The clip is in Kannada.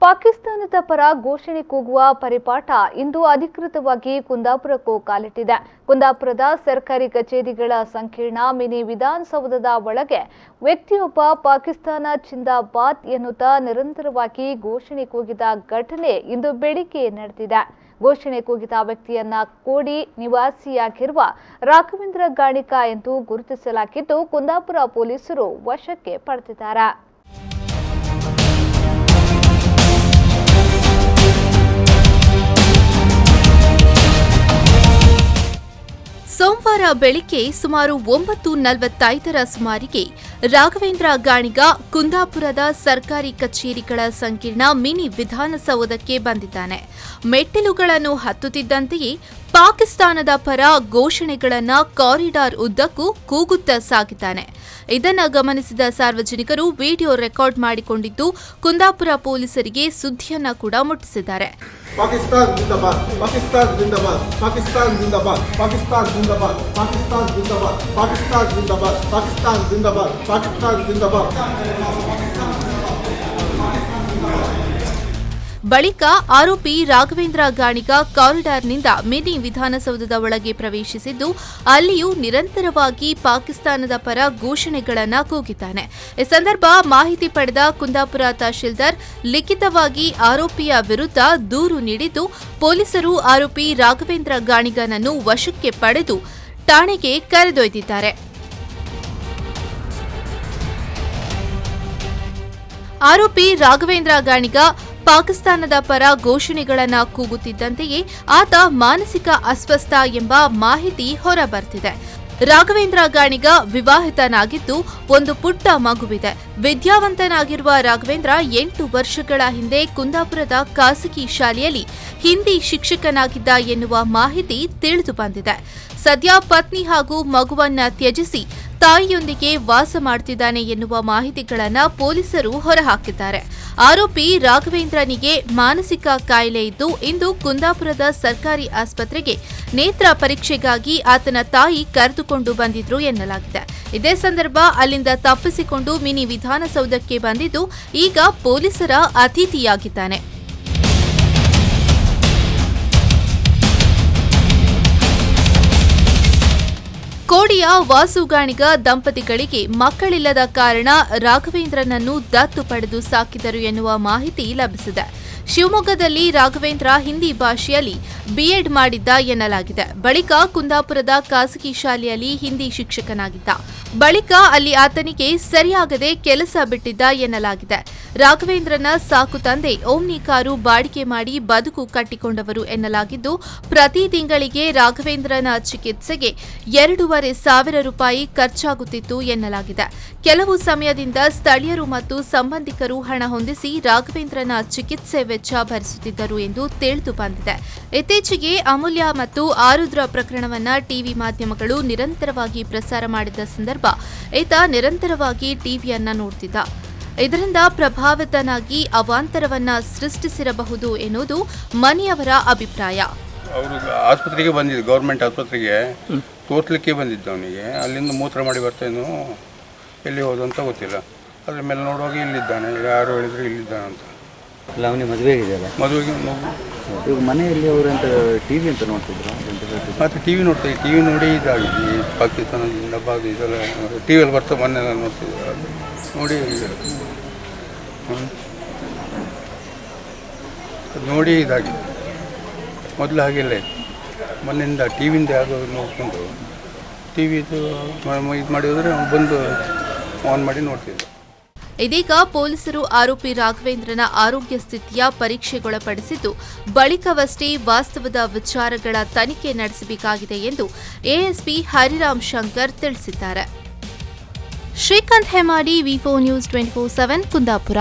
ಪಾಕಿಸ್ತಾನದ ಪರ ಘೋಷಣೆ ಕೂಗುವ ಪರಿಪಾಠ ಇಂದು ಅಧಿಕೃತವಾಗಿ ಕುಂದಾಪುರಕ್ಕೂ ಕಾಲಿಟ್ಟಿದೆ. ಕುಂದಾಪುರದ ಸರ್ಕಾರಿ ಕಚೇರಿಗಳ ಸಂಕೀರ್ಣ ಮಿನಿ ವಿಧಾನಸೌಧದ ಒಳಗೆ ವ್ಯಕ್ತಿಯೊಬ್ಬ ಪಾಕಿಸ್ತಾನ ಜಿಂದಾಬಾದ್ ಎನ್ನುತ್ತಾ ನಿರಂತರವಾಗಿ ಘೋಷಣೆ ಕೂಗಿದ ಘಟನೆ ಇಂದು ಬೆಳಿಗ್ಗೆ ನಡೆದಿದೆ. ಘೋಷಣೆ ಕೂಗಿದ ವ್ಯಕ್ತಿಯನ್ನ ಕೋಡಿ ನಿವಾಸಿಯಾಗಿರುವ ರಾಘವೇಂದ್ರ ಗಾಣಿಕ ಎಂದು ಗುರುತಿಸಲಾಗಿದ್ದು, ಕುಂದಾಪುರ ಪೊಲೀಸರು ವಶಕ್ಕೆ ಪಡೆದಿದ್ದಾರೆ. ಸೋಮವಾರ ಬೆಳಿಗ್ಗೆ ಸುಮಾರು 9:45ರ ಸುಮಾರಿಗೆ ರಾಘವೇಂದ್ರ ಗಾಣಿಗ ಕುಂದಾಪುರದ ಸರ್ಕಾರಿ ಕಚೇರಿಗಳ ಸಂಕೀರ್ಣ ಮಿನಿ ವಿಧಾನಸೌಧಕ್ಕೆ ಬಂದಿದ್ದಾನೆ. ಮೆಟ್ಟಿಲುಗಳನ್ನು ಹತ್ತುತ್ತಿದ್ದಂತೆಯೇ ಪಾಕಿಸ್ತಾನದ ಪರ ಘೋಷಣೆಗಳನ್ನು ಕಾರಿಡಾರ್ ಉದ್ದಕ್ಕೂ ಕೂಗುತ್ತಾ ಸಾಗಿದ್ದಾನೆ. ಇದನ್ನು ಗಮನಿಸಿದ ಸಾರ್ವಜನಿಕರು ವಿಡಿಯೋ ರೆಕಾರ್ಡ್ ಮಾಡಿಕೊಂಡಿದ್ದು, ಕುಂದಾಪುರ ಪೊಲೀಸರಿಗೆ ಸುದ್ದಿಯನ್ನ ಕೂಡ ಮುಟ್ಟಿಸಿದ್ದಾರೆ. पाकिस्तान जिंदाबाद, पाकिस्तान जिंदाबाद, पाकिस्तान जिंदाबाद, पाकिस्तान जिंदाबाद, पाकिस्तान जिंदाबाद, पाकिस्तान जिंदाबाद, पाकिस्तान जिंदाबाद, पाकिस्तान जिंदाबाद. ಬಳಿಕ ಆರೋಪಿ ರಾಘವೇಂದ್ರ ಗಾಣಿಗ ಕಾರಿಡಾರ್ನಿಂದ ಮಿನಿ ವಿಧಾನಸೌಧದ ಒಳಗೆ ಪ್ರವೇಶಿಸಿದ್ದು, ಅಲ್ಲಿಯೂ ನಿರಂತರವಾಗಿ ಪಾಕಿಸ್ತಾನದ ಪರ ಘೋಷಣೆಗಳನ್ನು ಕೂಗಿದ್ದಾನೆ. ಈ ಸಂದರ್ಭ ಮಾಹಿತಿ ಪಡೆದ ಕುಂದಾಪುರ ತಹಶೀಲ್ದಾರ್ ಲಿಖಿತವಾಗಿ ಆರೋಪಿಯ ವಿರುದ್ಧ ದೂರು ನೀಡಿದ್ದು, ಪೊಲೀಸರು ಆರೋಪಿ ರಾಘವೇಂದ್ರ ಗಾಣಿಗನನ್ನು ವಶಕ್ಕೆ ಪಡೆದು ಠಾಣೆಗೆ ಕರೆದೊಯ್ದಿದ್ದಾರೆ. ಆರೋಪಿ ರಾಘವೇಂದ್ರ ಗಾಣಿಗ ಪಾಕಿಸ್ತಾನದ ಪರ ಘೋಷಣೆಗಳನ್ನು ಕೂಗುತ್ತಿದ್ದಂತೆಯೇ ಆತ ಮಾನಸಿಕ ಅಸ್ವಸ್ಥ ಎಂಬ ಮಾಹಿತಿ ಹೊರಬರ್ತಿದೆ. ರಾಘವೇಂದ್ರ ಗಾಣಿಗ ವಿವಾಹಿತನಾಗಿದ್ದು ಒಂದು ಪುಟ್ಟ ಮಗುವಿದೆ. ವಿದ್ಯಾವಂತನಾಗಿರುವ ರಾಘವೇಂದ್ರ 8 ವರ್ಷಗಳ ಹಿಂದೆ ಕುಂದಾಪುರದ ಖಾಸಗಿ ಶಾಲೆಯಲ್ಲಿ ಹಿಂದಿ ಶಿಕ್ಷಕನಾಗಿದ್ದ ಎನ್ನುವ ಮಾಹಿತಿ ತಿಳಿದು ಬಂದಿದೆ. ಸದ್ಯ ಪತ್ನಿ ಹಾಗೂ ಮಗುವನ್ನ ತ್ಯಜಿಸಿ ತಾಯಿಯೊಂದಿಗೆ ವಾಸ ಮಾಡುತ್ತಿದ್ದಾನೆ ಎನ್ನುವ ಮಾಹಿತಿಗಳನ್ನು ಪೊಲೀಸರು ಹೊರಹಾಕಿದ್ದಾರೆ. ಆರೋಪಿ ರಾಘವೇಂದ್ರನಿಗೆ ಮಾನಸಿಕ ಕಾಯಿಲೆ ಇದ್ದು, ಇಂದು ಕುಂದಾಪುರದ ಸರ್ಕಾರಿ ಆಸ್ಪತ್ರೆಗೆ ನೇತ್ರ ಪರೀಕ್ಷೆಗಾಗಿ ಆತನ ತಾಯಿ ಕರೆದುಕೊಂಡು ಬಂದಿದ್ರು ಎನ್ನಲಾಗಿದೆ. ಇದೇ ಸಂದರ್ಭ ಅಲ್ಲಿಂದ ತಪ್ಪಿಸಿಕೊಂಡು ಮಿನಿ ವಿಧಾನಸೌಧಕ್ಕೆ ಬಂದಿದ್ದು, ಈಗ ಪೊಲೀಸರ ಅತಿಥಿಯಾಗಿದ್ದಾನೆ. ಕೋಡಿಯ ವಾಸುಗಾಣಿಗ ದಂಪತಿಗಳಿಗೆ ಮಕ್ಕಳಿಲ್ಲದ ಕಾರಣ ರಾಘವೇಂದ್ರನನ್ನು ದತ್ತು ಪಡೆದು ಸಾಕಿದರು ಎನ್ನುವ ಮಾಹಿತಿ ಲಭಿಸಿದೆ. ಶಿವಮೊಗ್ಗದಲ್ಲಿ ರಾಘವೇಂದ್ರ ಹಿಂದಿ ಭಾಷೆಯಲ್ಲಿ ಬಿಎಡ್ ಮಾಡಿದ್ದ ಎನ್ನಲಾಗಿದೆ. ಬಳಿಕ ಕುಂದಾಪುರದ ಖಾಸಗಿ ಶಾಲೆಯಲ್ಲಿ ಹಿಂದಿ ಶಿಕ್ಷಕನಾಗಿದ್ದ. ಬಳಿಕ ಅಲ್ಲಿ ಆತನಿಗೆ ಸರಿಯಾಗದೆ ಕೆಲಸ ಬಿಟ್ಟಿದ್ದ ಎನ್ನಲಾಗಿದೆ. ರಾಘವೇಂದ್ರನ ಸಾಕು ತಂದೆ ಓಮ್ನಿ ಕಾರು ಬಾಡಿಗೆ ಮಾಡಿ ಬದುಕು ಕಟ್ಟಿಕೊಂಡವರು ಎನ್ನಲಾಗಿದ್ದು, ಪ್ರತಿ ತಿಂಗಳಿಗೆ ರಾಘವೇಂದ್ರನ ಚಿಕಿತ್ಸೆಗೆ 2,500 ರೂಪಾಯಿ ಖರ್ಚಾಗುತ್ತಿತ್ತು ಎನ್ನಲಾಗಿದೆ. ಕೆಲವು ಸಮಯದಿಂದ ಸ್ಥಳೀಯರು ಮತ್ತು ಸಂಬಂಧಿಕರು ಹಣ ಹೊಂದಿಸಿ ರಾಘವೇಂದ್ರನ ಚಿಕಿತ್ಸೆ ವೆಚ್ಚ ಭರಿಸುತ್ತಿದ್ದರು ಎಂದು ತಿಳಿದು ಬಂದಿದೆ. ಇತ್ತೀಚೆಗೆ ಅಮೂಲ್ಯ ಮತ್ತು ಆರುದ್ರ ಪ್ರಕರಣವನ್ನ ಟಿವಿ ಮಾಧ್ಯಮಗಳು ನಿರಂತರವಾಗಿ ಪ್ರಸಾರ ಮಾಡಿದ ಸಂದರ್ಭ ಈತ ನಿರಂತರವಾಗಿ ಟಿವಿಯನ್ನ ನೋಡ್ತಿದ್ದ. ಇದರಿಂದ ಪ್ರಭಾವಿತನಾಗಿ ಅವಾಂತರವನ್ನ ಸೃಷ್ಟಿಸಿರಬಹುದು ಎನ್ನುವುದು ಮನೆಯವರ ಅಭಿಪ್ರಾಯ. ಅವರು ಆಸ್ಪತ್ರೆಗೆ ಬಂದಿದ್ದು, ಗೌರ್ಮೆಂಟ್ ಆಸ್ಪತ್ರೆಗೆ ತೋರ್ಸ್ಲಿಕ್ಕೆ ಬಂದಿದ್ದು. ಅವನಿಗೆ ಅಲ್ಲಿಂದ ಮೂತ್ರ ಮಾಡಿ ಬರ್ತೇನೋ ಎಲ್ಲಿ ಹೋದ ಅಂತ ಗೊತ್ತಿಲ್ಲ. ಅದ್ರ ಮೇಲೆ ನೋಡುವಾಗ ಇಲ್ಲಿದ್ದಾನೆ, ಯಾರು ಹೇಳಿದ್ರು ಇಲ್ಲಿದ್ದಾನೆ ಅಂತ. ಅಲ್ಲ, ಅವನಿಗೆ ಮದುವೆ ಆಗಿದೆಯಲ್ಲ, ಮದುವೆಗೆ ಮಗು. ಇವಾಗ ಮನೆಯಲ್ಲಿ ಅವರು ಅಂತ ಟಿವಿ ಅಂತ ನೋಡ್ತಿದ್ರು, ಮತ್ತು ಟಿವಿ ನೋಡ್ತೀವಿ. ಟಿವಿ ನೋಡಿ ಇದಾಗಿದೆ, ಈ ಪಾಕಿಸ್ತಾನ ಜಿಂದಾಬಾದ್ ಇದೆಲ್ಲ ಟಿವಿಯಲ್ಲಿ ಬರ್ತಾ ಮೊನ್ನೆ ನೋಡ್ತಿದ್ರು, ನೋಡಿ ನೋಡಿ ಇದಾಗಿದೆ. ಮೊದಲು ಹಾಗೆಲ್ಲ ಇತ್ತು. ಮೊನ್ನೆಯಿಂದ ಟಿವಿಯಿಂದ ಯಾವುದೋ ನೋಡಿಕೊಂಡು ಟಿವಿದು ಇದು ಮಾಡಿದ್ರೆ ಬಂದು ಆನ್ ಮಾಡಿ ನೋಡ್ತಿದ್ದೆ. ಇದೀಗ ಪೊಲೀಸರು ಆರೋಪಿ ರಾಘವೇಂದ್ರನ ಆರೋಗ್ಯ ಸ್ಥಿತಿಯ ಪರೀಕ್ಷೆಗೊಳಪಡಿಸಿದ್ದು, ಬಳಿಕವಷ್ಟೇ ವಾಸ್ತವದ ವಿಚಾರಗಳ ತನಿಖೆ ನಡೆಸಬೇಕಾಗಿದೆ ಎಂದು ಎಎಸ್ಪಿ ಹರಿರಾಮ್ ಶಂಕರ್ ತಿಳಿಸಿದ್ದಾರೆ. ಶ್ರೀಕಾಂತ್ ಹೆಮಾಡಿ, ವಿ4 ನ್ಯೂಸ್ 24/7 ಕುಂದಾಪುರ.